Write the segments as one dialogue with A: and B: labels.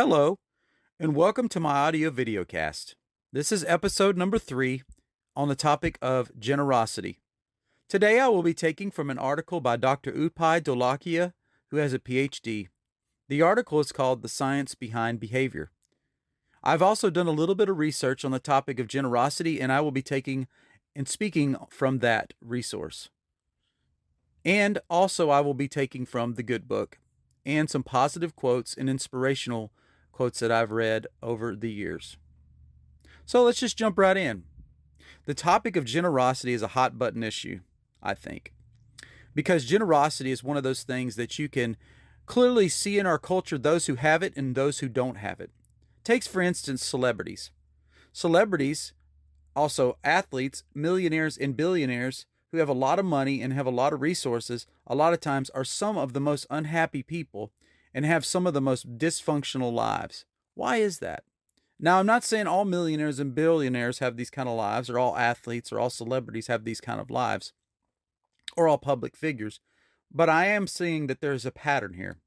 A: Hello, and welcome to my audio videocast. This is episode number 3 on the topic of generosity. Today I will be taking from an article by Dr. Upai Dholakia, who has a PhD. The article is called The Science Behind Behavior. I've also done a little bit of research on the topic of generosity, and I will be taking and speaking from that resource. And also, I will be taking from the Good Book and some positive quotes and inspirational quotes that I've read over the years. So let's just jump right in. The topic of generosity is a hot button issue, I think, because generosity is one of those things that you can clearly see in our culture, those who have it and those who don't have it. Takes, for instance, celebrities. Celebrities, also athletes, millionaires, and billionaires who have a lot of money and have a lot of resources, a lot of times are some of the most unhappy people and have some of the most dysfunctional lives. Why is that? Now, I'm not saying all millionaires and billionaires have these kind of lives, or all athletes or all celebrities have these kind of lives, or all public figures, but I am seeing that there's a pattern here.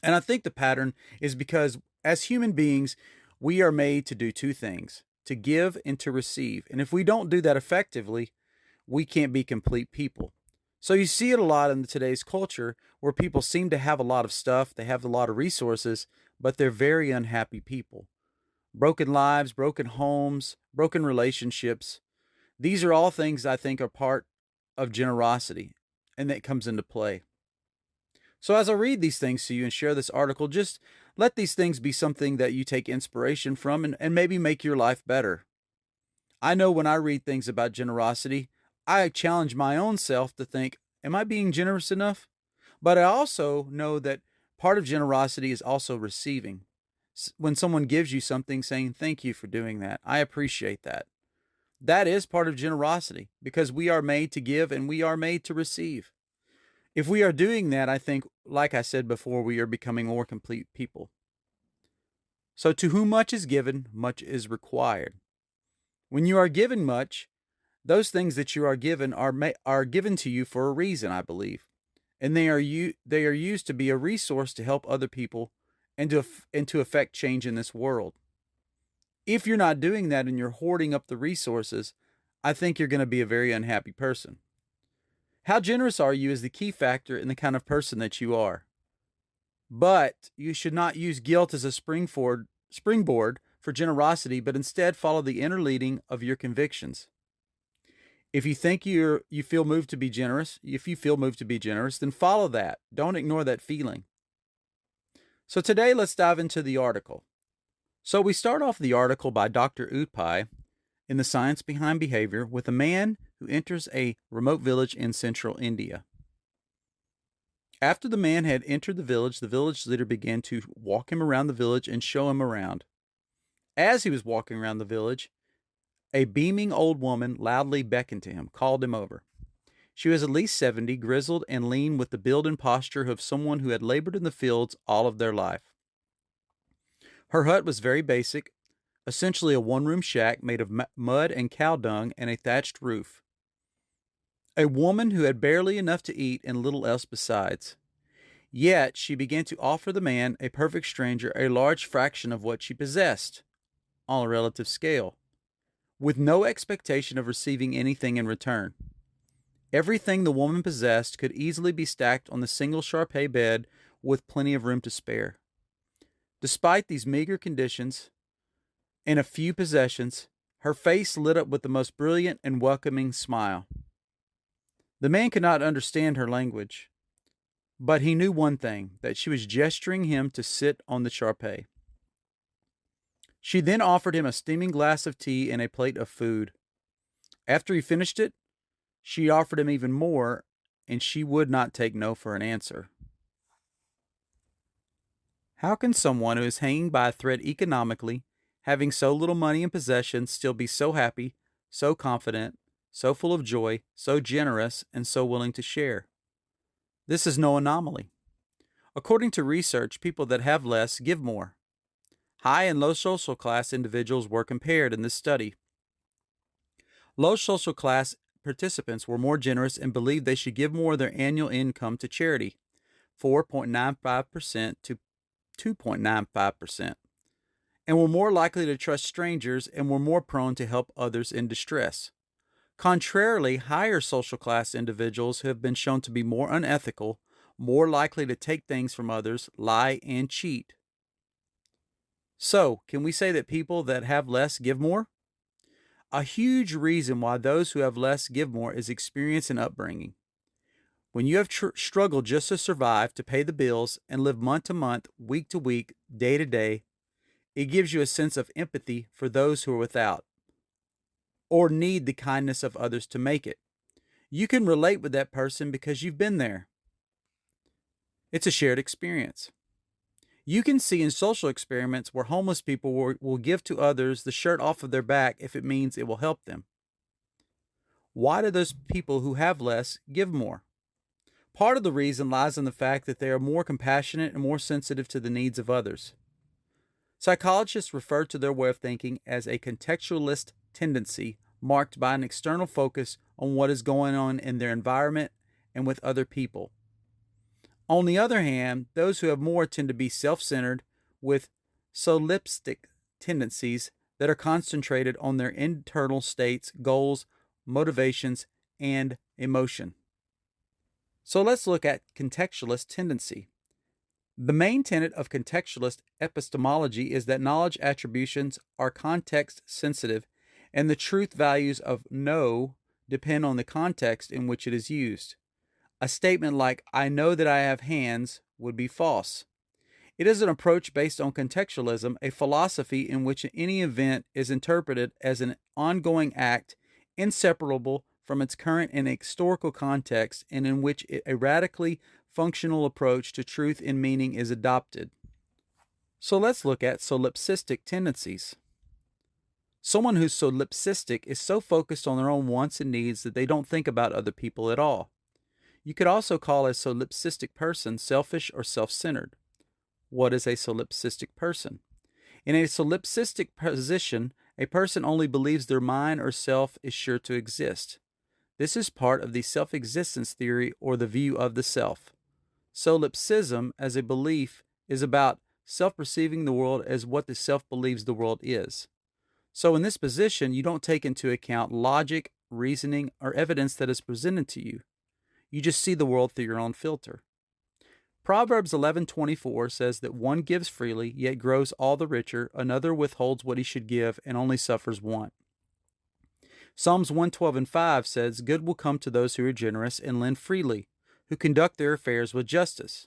A: And I think the pattern is because as human beings, we are made to do two things: to give and to receive. And if we don't do that effectively, we can't be complete people. So you see it a lot in today's culture where people seem to have a lot of stuff, they have a lot of resources, but they're very unhappy people. Broken lives, broken homes, broken relationships. These are all things I think are part of generosity, and that comes into play. So as I read these things to you and share this article, just let these things be something that you take inspiration from and maybe make your life better. I know when I read things about generosity, I challenge my own self to think, am I being generous enough? But I also know that part of generosity is also receiving. When someone gives you something, saying, thank you for doing that. I appreciate that. That is part of generosity because we are made to give and we are made to receive. If we are doing that, I think, like I said before, we are becoming more complete people. So to whom much is given, much is required. When you are given much, those things that you are given are given to you for a reason, I believe, and they are used to be a resource to help other people and to affect change in this world. If you're not doing that and you're hoarding up the resources, I think you're going to be a very unhappy person. How generous are you is the key factor in the kind of person that you are. But you should not use guilt as a springboard for generosity, but instead follow the inner leading of your convictions. If you think you feel moved to be generous, then follow that. Don't ignore that feeling. So today, let's dive into the article. So we start off the article by Dr. Upai in The Science Behind Behavior with a man who enters a remote village in central India. After the man had entered the village leader began to walk him around the village and show him around. As he was walking around the village, a beaming old woman loudly beckoned to him, called him over. She was at least 70, grizzled and lean, with the build and posture of someone who had labored in the fields all of their life. Her hut was very basic, essentially a one-room shack made of mud and cow dung and a thatched roof. A woman who had barely enough to eat and little else besides. Yet she began to offer the man, a perfect stranger, a large fraction of what she possessed, on a relative scale, with no expectation of receiving anything in return. Everything the woman possessed could easily be stacked on the single Shar-Pei bed with plenty of room to spare. Despite these meager conditions and a few possessions, her face lit up with the most brilliant and welcoming smile. The man could not understand her language, but he knew one thing, that she was gesturing him to sit on the Shar-Pei. She then offered him a steaming glass of tea and a plate of food. After he finished it, she offered him even more, and she would not take no for an answer. How can someone who is hanging by a thread economically, having so little money and possessions, still be so happy, so confident, so full of joy, so generous, and so willing to share? This is no anomaly. According to research, people that have less give more. High and low social class individuals were compared in this study. Low social class participants were more generous and believed they should give more of their annual income to charity, 4.95% to 2.95%, and were more likely to trust strangers and were more prone to help others in distress. Contrarily, higher social class individuals have been shown to be more unethical, more likely to take things from others, lie, and cheat. So, can we say that people that have less give more? A huge reason why those who have less give more is experience and upbringing. When you have struggled just to survive, to pay the bills, and live month to month, week to week, day to day, it gives you a sense of empathy for those who are without or need the kindness of others to make it. You can relate with that person because you've been there. It's a shared experience. You can see in social experiments where homeless people will give to others the shirt off of their back if it means it will help them. Why do those people who have less give more? Part of the reason lies in the fact that they are more compassionate and more sensitive to the needs of others. Psychologists refer to their way of thinking as a contextualist tendency marked by an external focus on what is going on in their environment and with other people. On the other hand, those who have more tend to be self-centered with solipsistic tendencies that are concentrated on their internal states, goals, motivations, and emotion. So let's look at contextualist tendency. The main tenet of contextualist epistemology is that knowledge attributions are context sensitive, and the truth values of know depend on the context in which it is used. A statement like, "I know that I have hands," would be false. It is an approach based on contextualism, a philosophy in which any event is interpreted as an ongoing act inseparable from its current and historical context, and in which a radically functional approach to truth and meaning is adopted. So let's look at solipsistic tendencies. Someone who's solipsistic is so focused on their own wants and needs that they don't think about other people at all. You could also call a solipsistic person selfish or self-centered. What is a solipsistic person? In a solipsistic position, a person only believes their mind or self is sure to exist. This is part of the self-existence theory or the view of the self. Solipsism as a belief is about self-perceiving the world as what the self believes the world is. So in this position, you don't take into account logic, reasoning, or evidence that is presented to you. You just see the world through your own filter. Proverbs 11:24 says that one gives freely, yet grows all the richer, another withholds what he should give and only suffers want. Psalms 112:5 says, "Good will come to those who are generous and lend freely, who conduct their affairs with justice."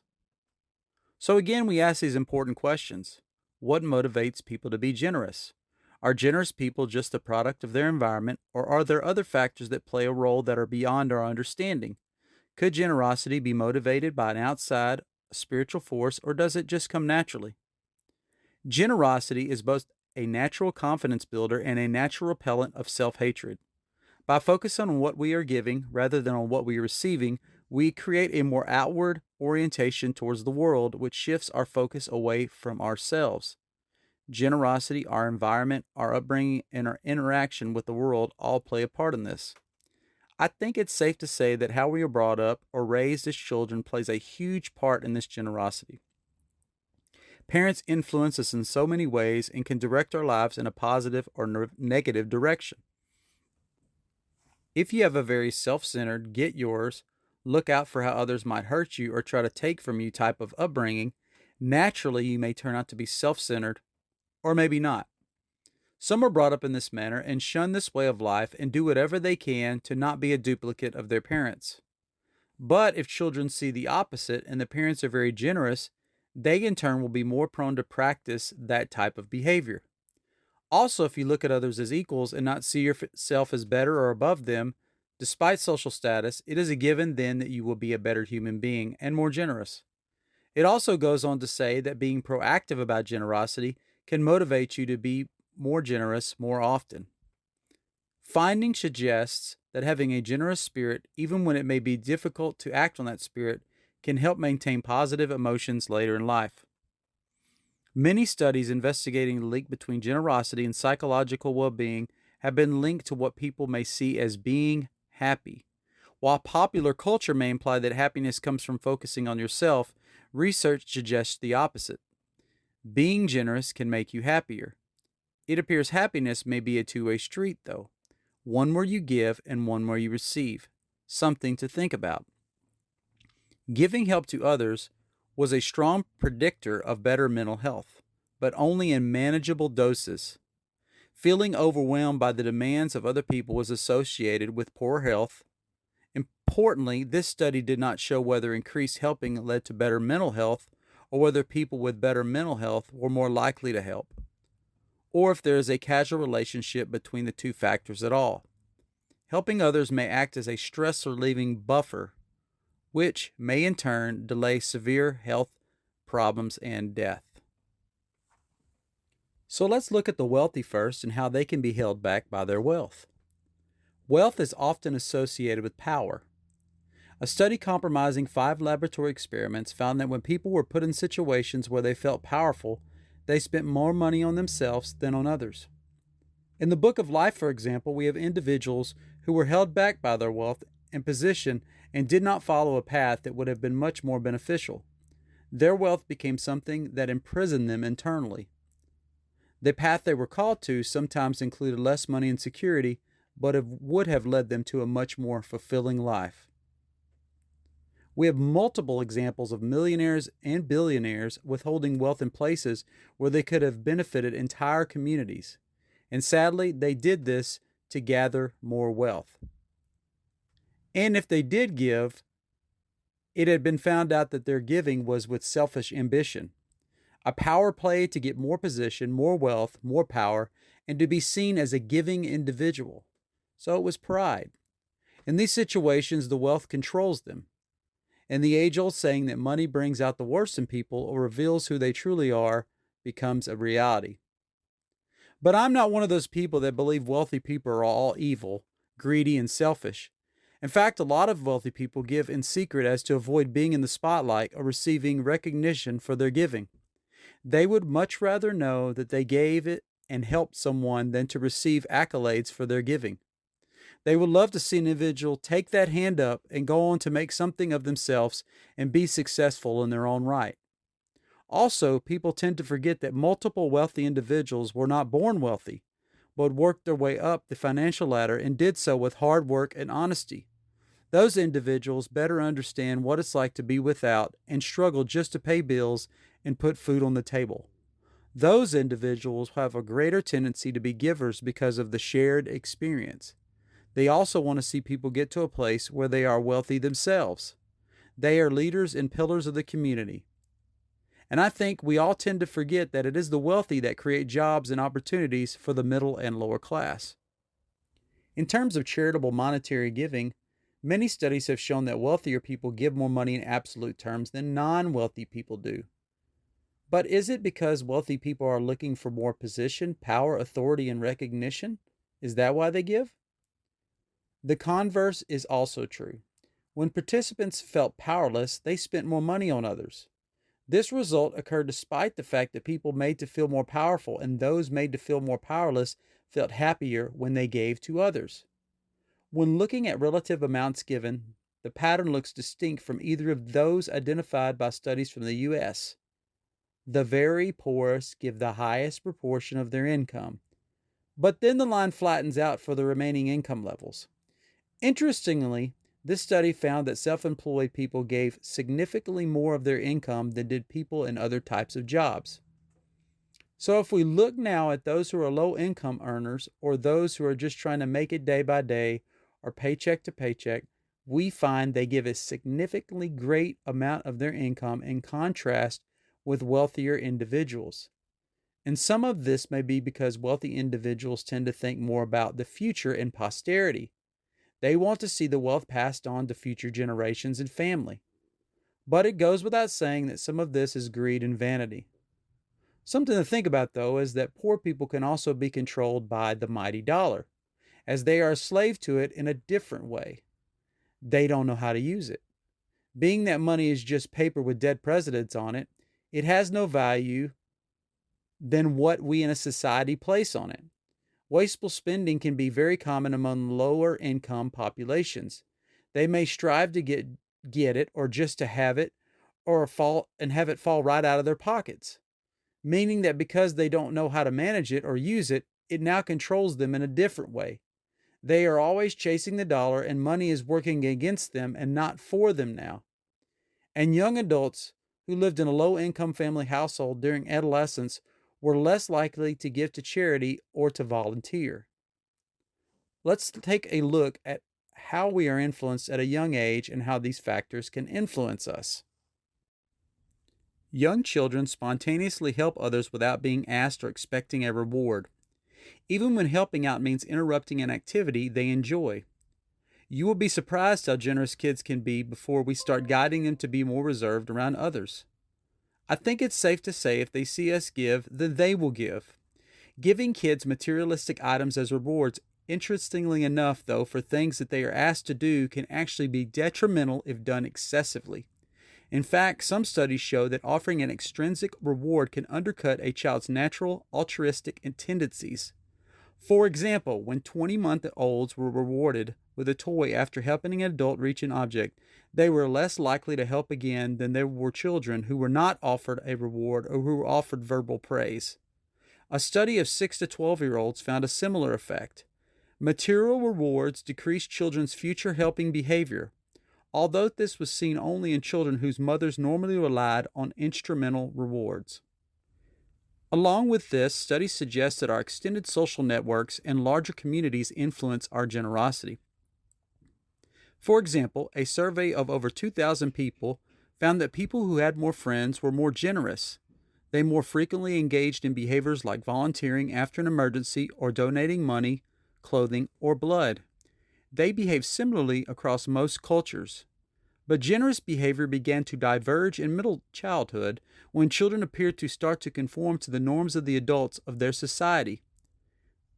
A: So again, we ask these important questions. What motivates people to be generous? Are generous people just the product of their environment, or are there other factors that play a role that are beyond our understanding? Could generosity be motivated by an outside spiritual force, or does it just come naturally? Generosity is both a natural confidence builder and a natural repellent of self-hatred. By focusing on what we are giving rather than on what we are receiving, we create a more outward orientation towards the world, which shifts our focus away from ourselves. Generosity, our environment, our upbringing, and our interaction with the world all play a part in this. I think it's safe to say that how we are brought up or raised as children plays a huge part in this generosity. Parents influence us in so many ways and can direct our lives in a positive or negative direction. If you have a very self-centered, get yours, look out for how others might hurt you or try to take from you type of upbringing, naturally you may turn out to be self-centered, or maybe not. Some are brought up in this manner and shun this way of life and do whatever they can to not be a duplicate of their parents. But if children see the opposite and the parents are very generous, they in turn will be more prone to practice that type of behavior. Also, if you look at others as equals and not see yourself as better or above them, despite social status, it is a given then that you will be a better human being and more generous. It also goes on to say that being proactive about generosity can motivate you to be more generous more often. Finding suggests that having a generous spirit, even when it may be difficult to act on that spirit, can help maintain positive emotions later in life. Many studies investigating the link between generosity and psychological well-being have been linked to what people may see as being happy. While popular culture may imply that happiness comes from focusing on yourself, research suggests the opposite. Being generous can make you happier. It appears happiness may be a two-way street, though, one where you give and one where you receive. Something to think about. Giving help to others was a strong predictor of better mental health, but only in manageable doses. Feeling overwhelmed by the demands of other people was associated with poor health. Importantly, this study did not show whether increased helping led to better mental health or whether people with better mental health were more likely to help, or if there is a causal relationship between the two factors at all. Helping others may act as a stress relieving buffer, which may in turn delay severe health problems and death. So let's look at the wealthy first and how they can be held back by their wealth. Wealth is often associated with power. A study comprising 5 laboratory experiments found that when people were put in situations where they felt powerful, they spent more money on themselves than on others. In the Book of Life, for example, we have individuals who were held back by their wealth and position and did not follow a path that would have been much more beneficial. Their wealth became something that imprisoned them internally. The path they were called to sometimes included less money and security, but it would have led them to a much more fulfilling life. We have multiple examples of millionaires and billionaires withholding wealth in places where they could have benefited entire communities. And sadly, they did this to gather more wealth. And if they did give, it had been found out that their giving was with selfish ambition, a power play to get more position, more wealth, more power, and to be seen as a giving individual. So it was pride. In these situations, the wealth controls them. And the age-old saying that money brings out the worst in people or reveals who they truly are becomes a reality. But I'm not one of those people that believe wealthy people are all evil, greedy, and selfish. In fact, a lot of wealthy people give in secret as to avoid being in the spotlight or receiving recognition for their giving. They would much rather know that they gave it and helped someone than to receive accolades for their giving. They would love to see an individual take that hand up and go on to make something of themselves and be successful in their own right. Also, people tend to forget that multiple wealthy individuals were not born wealthy, but worked their way up the financial ladder and did so with hard work and honesty. Those individuals better understand what it's like to be without and struggle just to pay bills and put food on the table. Those individuals have a greater tendency to be givers because of the shared experience. They also want to see people get to a place where they are wealthy themselves. They are leaders and pillars of the community. And I think we all tend to forget that it is the wealthy that create jobs and opportunities for the middle and lower class. In terms of charitable monetary giving, many studies have shown that wealthier people give more money in absolute terms than non-wealthy people do. But is it because wealthy people are looking for more position, power, authority, and recognition? Is that why they give? The converse is also true. When participants felt powerless, they spent more money on others. This result occurred despite the fact that people made to feel more powerful and those made to feel more powerless felt happier when they gave to others. When looking at relative amounts given, the pattern looks distinct from either of those identified by studies from the U.S. The very poorest give the highest proportion of their income, but then the line flattens out for the remaining income levels. Interestingly, this study found that self-employed people gave significantly more of their income than did people in other types of jobs. So if we look now at those who are low-income earners or those who are just trying to make it day by day or paycheck to paycheck, we find they give a significantly great amount of their income in contrast with wealthier individuals. And some of this may be because wealthy individuals tend to think more about the future and posterity. They want to see the wealth passed on to future generations and family. But it goes without saying that some of this is greed and vanity. Something to think about, though, is that poor people can also be controlled by the mighty dollar, as they are a slave to it in a different way. They don't know how to use it. Being that money is just paper with dead presidents on it, it has no value than what we in a society place on it. Wasteful spending can be very common among lower income populations. They may strive to get it or just to have it or have it fall right out of their pockets. meaning that because they don't know how to manage it or use it, it now controls them in a different way. They are always chasing the dollar, and money is working against them and not for them now. And young adults who lived in a low income family household during adolescence were less likely to give to charity or to volunteer. Let's take a look at how we are influenced at a young age and how these factors can influence us. Young children spontaneously help others without being asked or expecting a reward, even when helping out means interrupting an activity they enjoy. You will be surprised how generous kids can be before we start guiding them to be more reserved around others. I think it's safe to say if they see us give, then they will give. Giving kids materialistic items as rewards, interestingly enough, though, for things that they are asked to do, can actually be detrimental if done excessively. In fact, some studies show that offering an extrinsic reward can undercut a child's natural altruistic tendencies. For example, when 20-month-olds were rewarded with a toy after helping an adult reach an object, they were less likely to help again than there were children who were not offered a reward or who were offered verbal praise. A study of 6 to 12-year-olds found a similar effect. Material rewards decrease children's future helping behavior, although this was seen only in children whose mothers normally relied on instrumental rewards. Along with this, studies suggest that our extended social networks and larger communities influence our generosity. For example, a survey of over 2,000 people found that people who had more friends were more generous. They more frequently engaged in behaviors like volunteering after an emergency or donating money, clothing, or blood. They behaved similarly across most cultures. But generous behavior began to diverge in middle childhood when children appeared to start to conform to the norms of the adults of their society.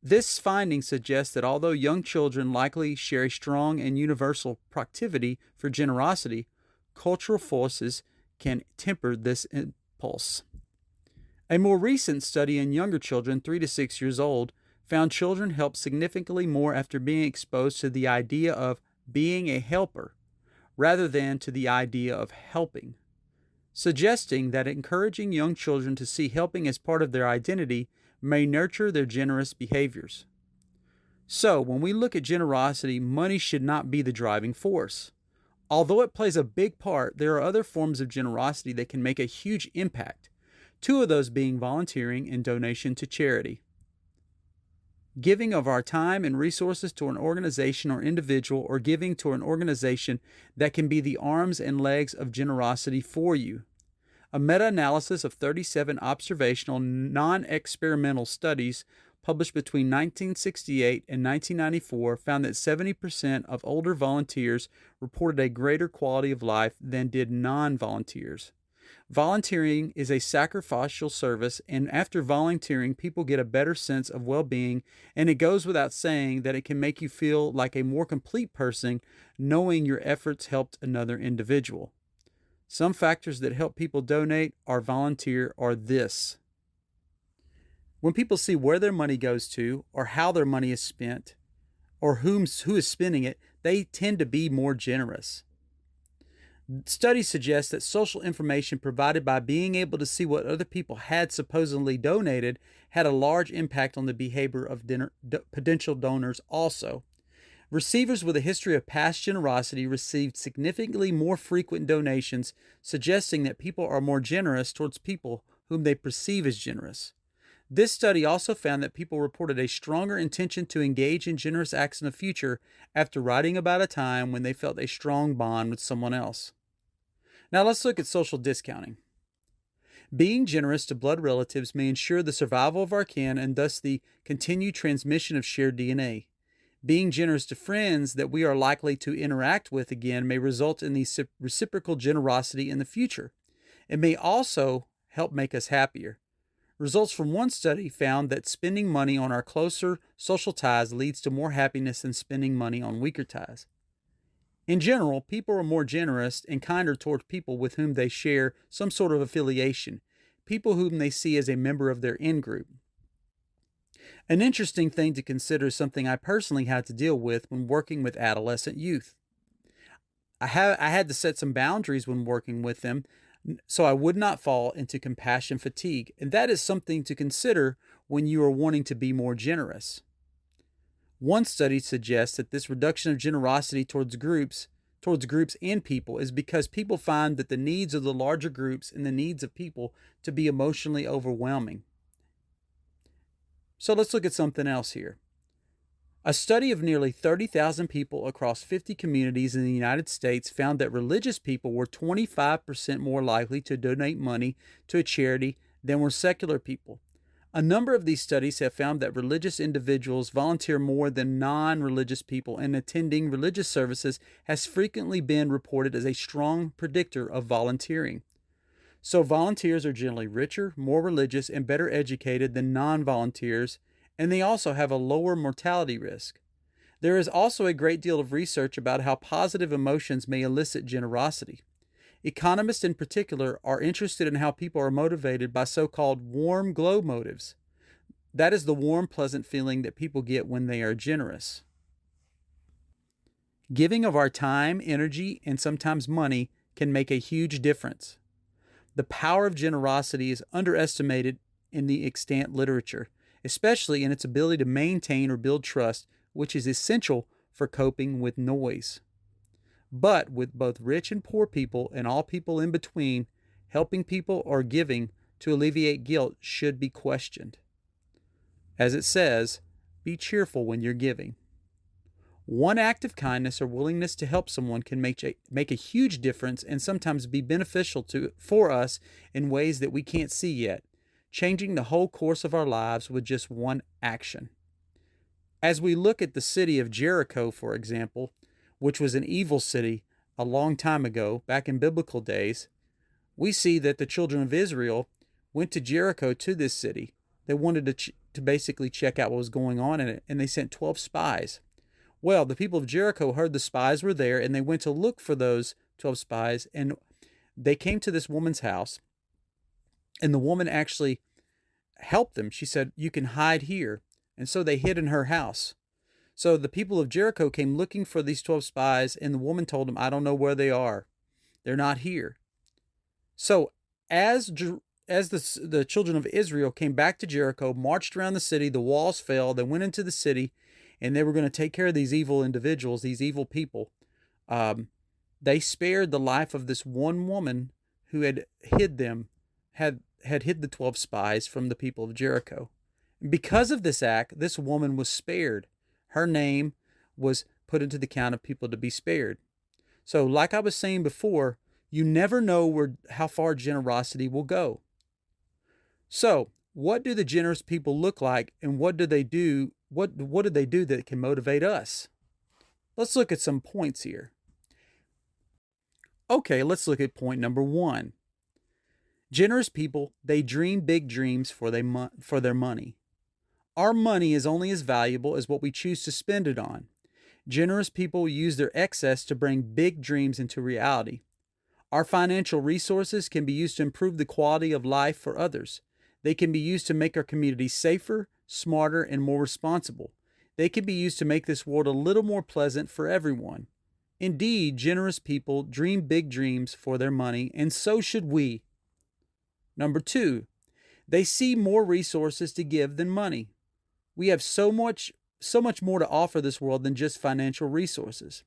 A: This finding suggests that although young children likely share a strong and universal proclivity for generosity, cultural forces can temper this impulse. A more recent study in younger children, 3 to 6 years old, found children help significantly more after being exposed to the idea of being a helper rather than to the idea of helping, suggesting that encouraging young children to see helping as part of their identity may nurture their generous behaviors. So, when we look at generosity, money should not be the driving force. Although it plays a big part, there are other forms of generosity that can make a huge impact, two of those being volunteering and donation to charity. Giving of our time and resources to an organization or individual, or giving to an organization that can be the arms and legs of generosity for you. A meta-analysis of 37 observational, non-experimental studies published between 1968 and 1994 found that 70% of older volunteers reported a greater quality of life than did non-volunteers. Volunteering is a sacrificial service, and after volunteering, people get a better sense of well-being, and it goes without saying that it can make you feel like a more complete person knowing your efforts helped another individual. Some factors that help people donate or volunteer are this. When people see where their money goes to, or how their money is spent, or who is spending it, they tend to be more generous. Studies suggest that social information provided by being able to see what other people had supposedly donated had a large impact on the behavior of potential donors also. Receivers with a history of past generosity received significantly more frequent donations, suggesting that people are more generous towards people whom they perceive as generous. This study also found that people reported a stronger intention to engage in generous acts in the future after writing about a time when they felt a strong bond with someone else. Now let's look at social discounting. Being generous to blood relatives may ensure the survival of our kin and thus the continued transmission of shared DNA. Being generous to friends that we are likely to interact with again may result in the reciprocal generosity in the future. It may also help make us happier. Results from one study found that spending money on our closer social ties leads to more happiness than spending money on weaker ties. In general, people are more generous and kinder toward people with whom they share some sort of affiliation, people whom they see as a member of their in-group. An interesting thing to consider is something I personally had to deal with when working with adolescent youth. I had to set some boundaries when working with them. So I would not fall into compassion fatigue. And that is something to consider when you are wanting to be more generous. One study suggests that this reduction of generosity towards groups and people is because people find that the needs of the larger groups and the needs of people to be emotionally overwhelming. So let's look at something else here. A study of nearly 30,000 people across 50 communities in the United States found that religious people were 25% more likely to donate money to a charity than were secular people. A number of these studies have found that religious individuals volunteer more than non-religious people, and attending religious services has frequently been reported as a strong predictor of volunteering. So volunteers are generally richer, more religious, and better educated than non-volunteers, and they also have a lower mortality risk. There is also a great deal of research about how positive emotions may elicit generosity. Economists in particular are interested in how people are motivated by so-called warm glow motives. That is the warm, pleasant feeling that people get when they are generous. Giving of our time, energy, and sometimes money can make a huge difference. The power of generosity is underestimated in the extant literature, especially in its ability to maintain or build trust, which is essential for coping with noise. But with both rich and poor people and all people in between, helping people or giving to alleviate guilt should be questioned. As it says, be cheerful when you're giving. One act of kindness or willingness to help someone can make a huge difference and sometimes be beneficial for us in ways that we can't see yet, changing the whole course of our lives with just one action. As we look at the city of Jericho, for example, which was an evil city a long time ago, back in biblical days, we see that the children of Israel went to Jericho, to this city. They wanted to basically check out what was going on in it, and they sent 12 spies. Well, the people of Jericho heard the spies were there, and they went to look for those 12 spies, and they came to this woman's house, and the woman actually helped them. She said, "You can hide here." And so they hid in her house. So the people of Jericho came looking for these 12 spies, and the woman told them, "I don't know where they are. They're not here." So as the children of Israel came back to Jericho, marched around the city, the walls fell, they went into the city, and they were going to take care of these evil individuals, these evil people. They spared the life of this one woman who had hid them, had hid the 12 spies from the people of Jericho. Because of this act, this woman was spared. Her name was put into the count of people to be spared. So like I was saying before, you never know how far generosity will go. So what do the generous people look like, and what do they do? What do they do that can motivate us? Let's look at some points here. Okay, let's look at point number 1. Generous people, they dream big dreams for their money. Our money is only as valuable as what we choose to spend it on. Generous people use their excess to bring big dreams into reality. Our financial resources can be used to improve the quality of life for others. They can be used to make our community safer, smarter, and more responsible. They can be used to make this world a little more pleasant for everyone. Indeed, generous people dream big dreams for their money, and so should we. Number 2, they see more resources to give than money. We have so much more to offer this world than just financial resources.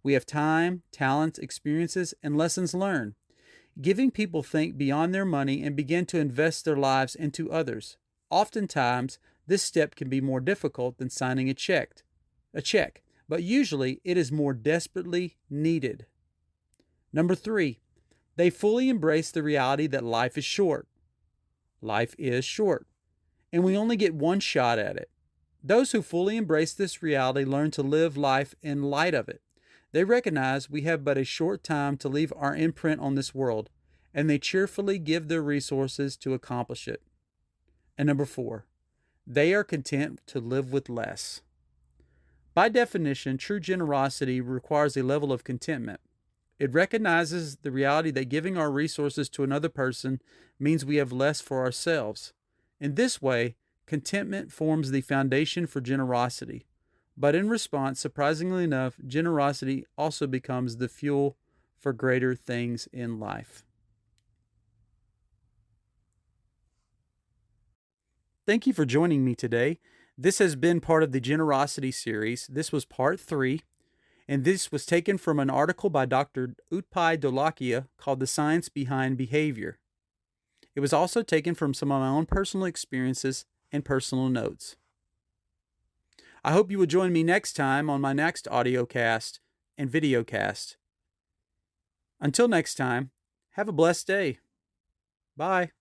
A: We have time, talents, experiences, and lessons learned. Giving people think beyond their money and begin to invest their lives into others. Oftentimes, this step can be more difficult than signing a check, but usually it is more desperately needed. Number 3, they fully embrace the reality that life is short. Life is short, and we only get one shot at it. Those who fully embrace this reality learn to live life in light of it. They recognize we have but a short time to leave our imprint on this world, and they cheerfully give their resources to accomplish it. And number 4, they are content to live with less. By definition, true generosity requires a level of contentment. It recognizes the reality that giving our resources to another person means we have less for ourselves. In this way, contentment forms the foundation for generosity. But in response, surprisingly enough, generosity also becomes the fuel for greater things in life. Thank you for joining me today. This has been part of the Generosity series. This was part 3, and this was taken from an article by Dr. Utpal Dholakia called The Science Behind Behavior. It was also taken from some of my own personal experiences and personal notes. I hope you will join me next time on my next audio cast and video cast. Until next time, have a blessed day. Bye.